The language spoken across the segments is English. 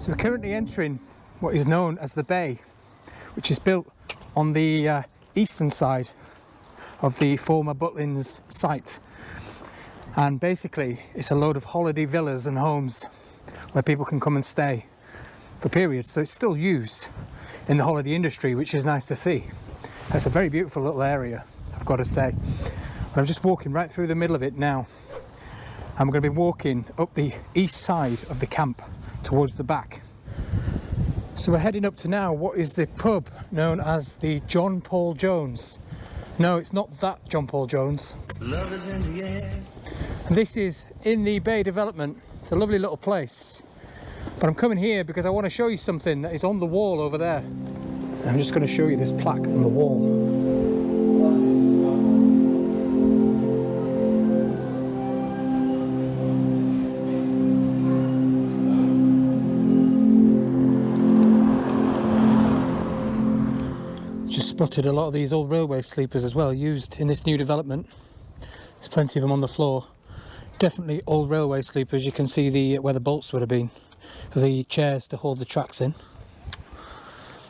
So we're currently entering what is known as the bay, which is built on the eastern side of the former Butlins site. And basically it's a load of holiday villas and homes where people can come and stay for periods. So it's still used in the holiday industry, which is nice to see. It's a very beautiful little area, I've got to say. But I'm just walking right through the middle of it now. I'm going to be walking up the east side of the camp towards the back. So we're heading up to now what is the pub known as the John Paul Jones. No, it's not that John Paul Jones. Love is in the air. This is in the Bay development. It's a lovely little place. But I'm coming here because I want to show you something that is on the wall over there. I'm just going to show you this plaque on the wall. Just spotted a lot of these old railway sleepers as well, used in this new development. There's plenty of them on the floor. Definitely old railway sleepers. You can see where the bolts would have been, the chairs to hold the tracks in.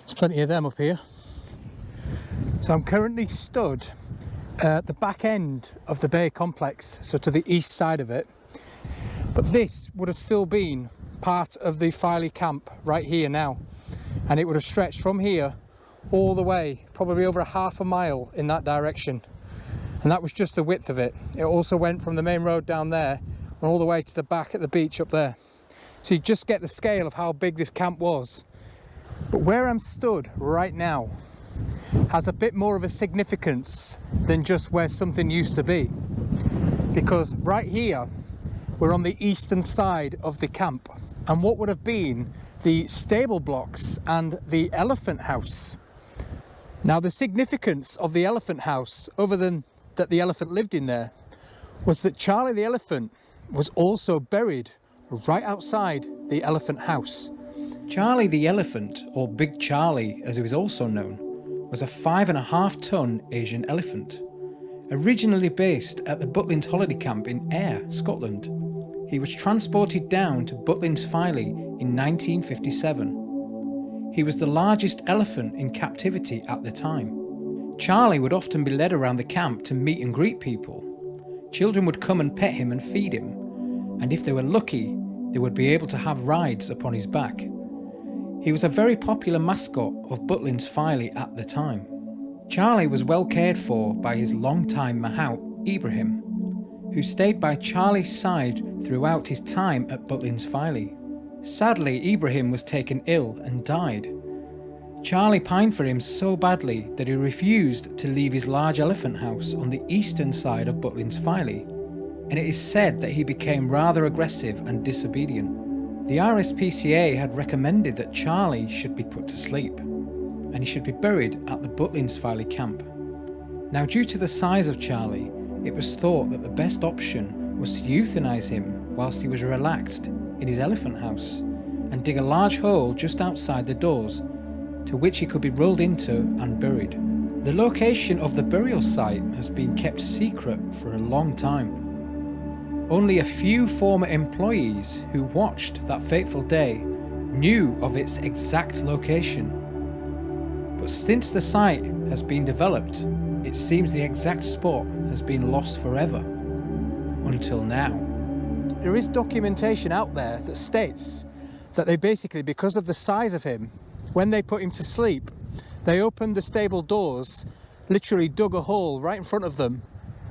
There's plenty of them up here. So I'm currently stood at the back end of the Bay complex, so to the east side of it. But this would have still been part of the Filey camp right here now, and it would have stretched from here all the way, probably over half a mile in that direction. And that was just the width of it. It also went from the main road down there and all the way to the back at the beach up there. So you just get the scale of how big this camp was. But where I'm stood right now has a bit more of a significance than just where something used to be. Because right here, we're on the eastern side of the camp, and what would have been the stable blocks and the elephant house. Now the significance of the elephant house, other than that the elephant lived in there, was that Charlie the elephant was also buried right outside the elephant house. Charlie the elephant, or Big Charlie as he was also known, was a 5.5-ton Asian elephant, originally based at the Butlins Holiday Camp in Ayr, Scotland. He was transported down to Butlins Filey in 1957. He was the largest elephant in captivity at the time. Charlie would often be led around the camp to meet and greet people. Children would come and pet him and feed him, and if they were lucky, they would be able to have rides upon his back. He was a very popular mascot of Butlins Filey at the time. Charlie was well cared for by his longtime mahout, Ibrahim, who stayed by Charlie's side throughout his time at Butlins Filey. Sadly, Ibrahim was taken ill and died. Charlie pined for him so badly that he refused to leave his large elephant house on the eastern side of Butlins Filey, and it is said that he became rather aggressive and disobedient. The RSPCA had recommended that Charlie should be put to sleep, and he should be buried at the Butlins Filey camp. Now, due to the size of Charlie, it was thought that the best option was to euthanize him whilst he was relaxed in his elephant house, and dig a large hole just outside the doors to which he could be rolled into and buried. The location of the burial site has been kept secret for a long time. Only a few former employees who watched that fateful day knew of its exact location. But since the site has been developed, it seems the exact spot has been lost forever. Until now. There is documentation out there that states that they basically, because of the size of him, when they put him to sleep, they opened the stable doors, literally dug a hole right in front of them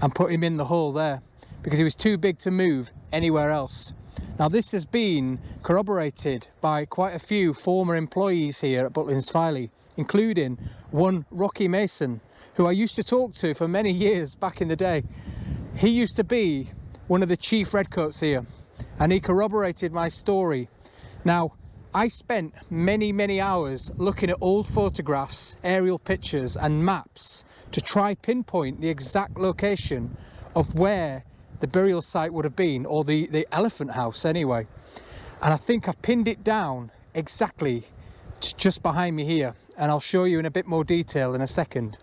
and put him in the hole there because he was too big to move anywhere else. Now this has been corroborated by quite a few former employees here at Butlins Filey, including one Rocky Mason, who I used to talk to for many years back in the day. He used to be one of the chief redcoats here, and he corroborated my story. Now, I spent many hours looking at old photographs, aerial pictures and maps to try pinpoint the exact location of where the burial site would have been, or the elephant house anyway. And I think I've pinned it down exactly to just behind me here, and I'll show you in a bit more detail in a second.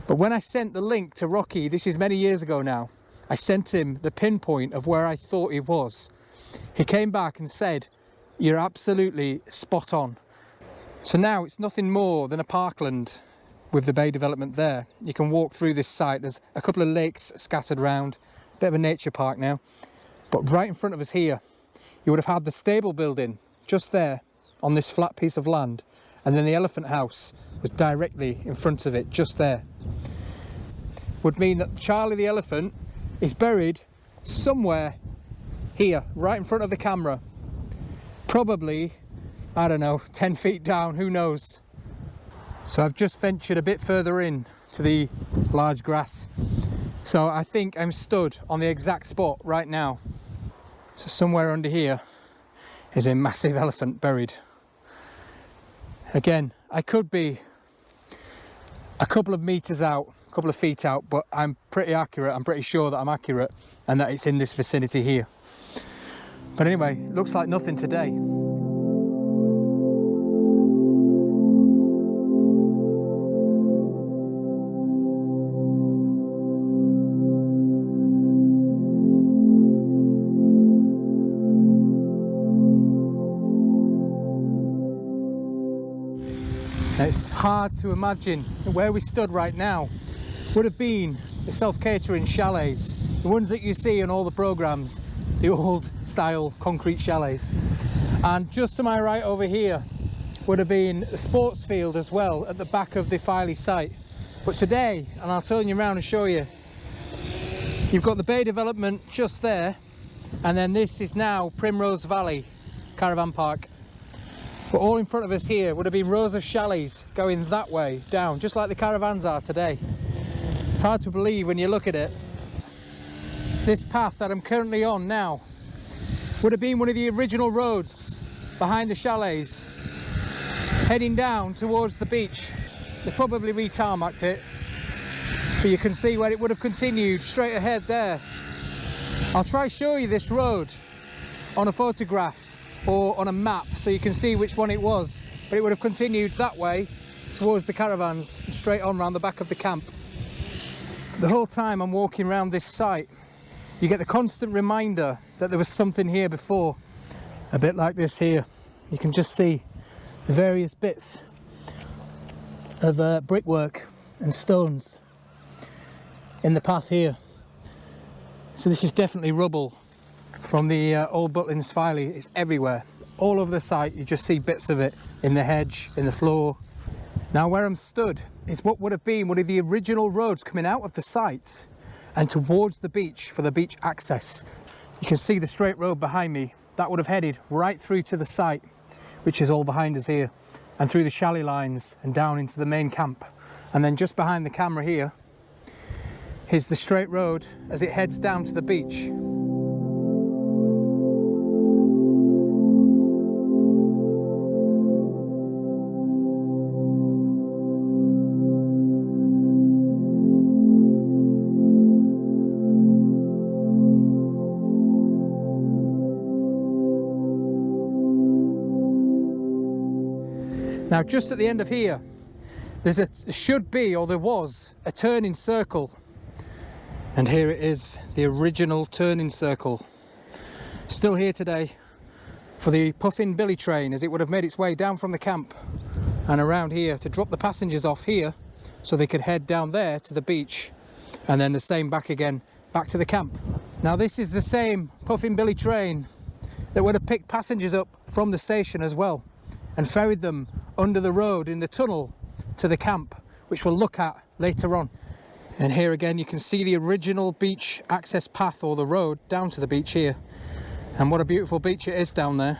But when I sent the link to Rocky, this is many years ago now, I sent him the pinpoint of where I thought he was. He came back and said You're absolutely spot on. So now it's nothing more than a parkland with the bay development there. You can walk through this site. There's a couple of lakes scattered around, a bit of a nature park now. But right in front of us here, you would have had the stable building just there on this flat piece of land. And then the elephant house was directly in front of it, just there. Would mean that Charlie the elephant is buried somewhere here, right in front of the camera. Probably, I don't know, 10 feet down, who knows. So I've just ventured a bit further in to the large grass. So I think I'm stood on the exact spot right now. So somewhere under here is a massive elephant buried. Again, I could be a couple of meters out, a couple of feet out, but I'm pretty accurate. I'm pretty sure that I'm accurate and that it's in this vicinity here. But anyway, looks like nothing today. It's hard to imagine where we stood right now would have been the self-catering chalets, the ones that you see in all the programmes, the old style concrete chalets. And just to my right over here would have been a sports field as well at the back of the Filey site. But today, and I'll turn you around and show you, you've got the bay development just there, and then this is now Primrose Valley Caravan Park. But all in front of us here would have been rows of chalets going that way down, just like the caravans are today. It's hard to believe when you look at it. This path that I'm currently on now would have been one of the original roads behind the chalets, heading down towards the beach. They probably re-tarmacked it, but you can see where it would have continued straight ahead there. I'll try show you this road on a photograph or on a map so you can see which one it was, but it would have continued that way towards the caravans and straight on round the back of the camp. The whole time I'm walking around this site, you get the constant reminder that there was something here before, a bit like this here. You can just see the various bits of brickwork and stones in the path here. So this is definitely rubble from the old Butlins Filey. It's everywhere, all over the site. You just see bits of it in the hedge, in the floor. Now where I'm stood is what would have been one of the original roads coming out of the site and towards the beach for the beach access. You can see the straight road behind me. That would have headed right through to the site, which is all behind us here, and through the chalet lines and down into the main camp. And then just behind the camera here is the straight road as it heads down to the beach. Now just at the end of here, there was a turning circle. And here it is, the original turning circle. Still here today for the puffin billy train, as it would have made its way down from the camp and around here to drop the passengers off here so they could head down there to the beach, and then the same back again, back to the camp. Now this is the same puffin billy train that would have picked passengers up from the station as well and ferried them under the road in the tunnel to the camp, which we'll look at later on. And here again you can see the original beach access path, or the road down to the beach here. And what a beautiful beach it is down there.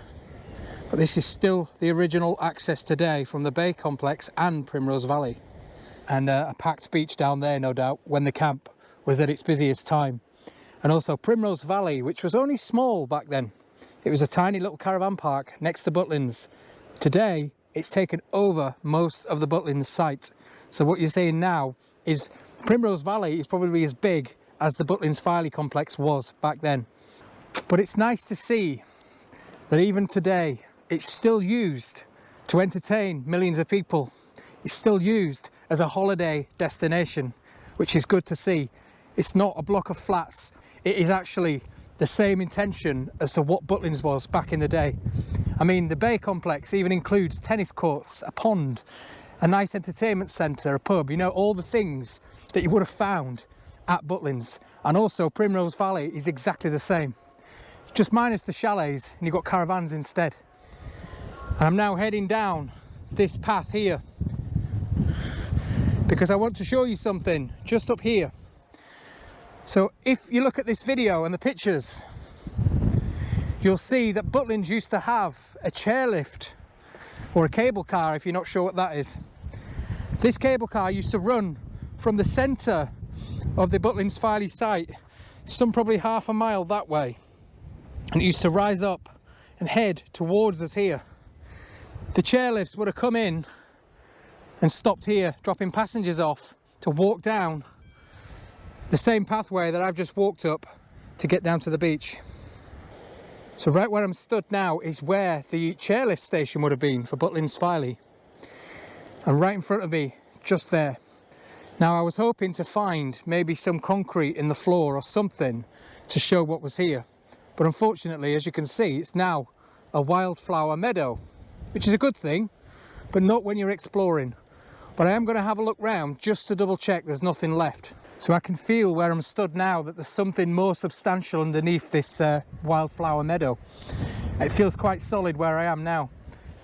But this is still the original access today from the Bay Complex and Primrose Valley. And a packed beach down there, no doubt, when the camp was at its busiest time. And also Primrose Valley, which was only small back then. It was a tiny little caravan park next to Butlins. Today, it's taken over most of the Butlins site. So what you're seeing now is Primrose Valley is probably as big as the Butlins Filey complex was back then. But it's nice to see that even today, it's still used to entertain millions of people. It's still used as a holiday destination, which is good to see. It's not a block of flats. It is actually the same intention as to what Butlins was back in the day. I mean, the bay complex even includes tennis courts, a pond, a nice entertainment centre, a pub, you know, all the things that you would have found at Butlins. And also Primrose Valley is exactly the same, just minus the chalets, and you've got caravans instead. And I'm now heading down this path here because I want to show you something just up here. So if you look at this video and the pictures, you'll see that Butlins used to have a chairlift, or a cable car if you're not sure what that is. This cable car used to run from the centre of the Butlins Filey site, some probably half a mile that way, and it used to rise up and head towards us here. The chairlifts would have come in and stopped here, dropping passengers off to walk down the same pathway that I've just walked up to get down to the beach. So right where I'm stood now is where the chairlift station would have been for Butlins Filey. And right in front of me, just there. Now I was hoping to find maybe some concrete in the floor or something to show what was here. But unfortunately, as you can see, it's now a wildflower meadow, which is a good thing, but not when you're exploring. But I am going to have a look round just to double check there's nothing left. So I can feel where I'm stood now that there's something more substantial underneath this wildflower meadow. It feels quite solid where I am now.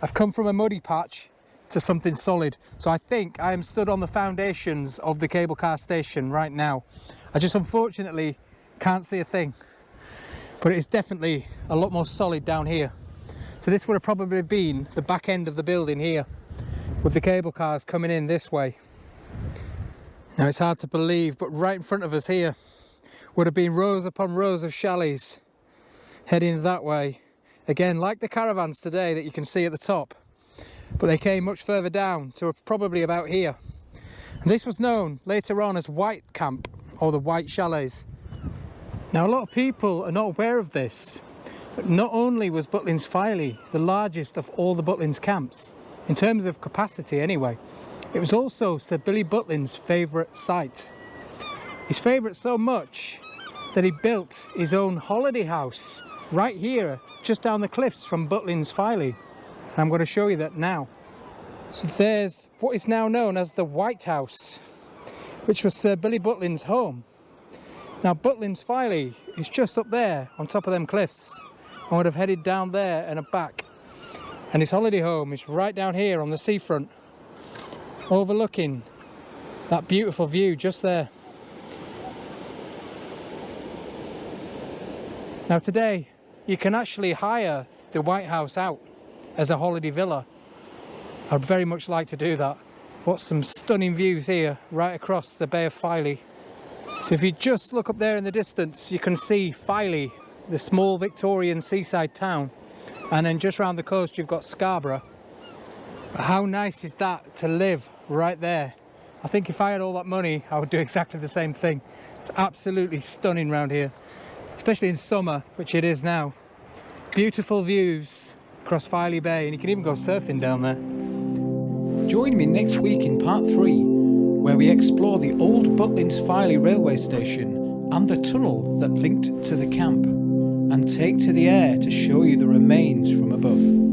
I've come from a muddy patch to something solid. So I think I am stood on the foundations of the cable car station right now. I just unfortunately can't see a thing, but it's definitely a lot more solid down here. So this would have probably been the back end of the building here, with the cable cars coming in this way. Now it's hard to believe, but right in front of us here would have been rows upon rows of chalets heading that way. Again, like the caravans today that you can see at the top, but they came much further down to probably about here. And this was known later on as White Camp, or the White Chalets. Now a lot of people are not aware of this, but not only was Butlins Filey the largest of all the Butlins camps, in terms of capacity anyway, it was also Sir Billy Butlin's favourite site. His favourite so much that he built his own holiday house right here, just down the cliffs from Butlins Filey. I'm going to show you that now. So there's what is now known as the White House, which was Sir Billy Butlin's home. Now Butlins Filey is just up there on top of them cliffs. I would have headed down there and back. And his holiday home is right down here on the seafront, overlooking that beautiful view just there. Now today you can actually hire the White House out as a holiday villa. I'd very much like to do that. What some stunning views here right across the Bay of Filey. So if you just look up there in the distance, you can see Filey, the small Victorian seaside town, and then just round the coast you've got Scarborough. But how nice is that to live right there? I think if I had all that money, I would do exactly the same thing. It's absolutely stunning round here, especially in summer, which it is now. Beautiful views across Filey Bay, and you can even go surfing down there. Join me next week in part 3, where we explore the old Butlins Filey railway station and the tunnel that linked to the camp, and take to the air to show you the remains from above.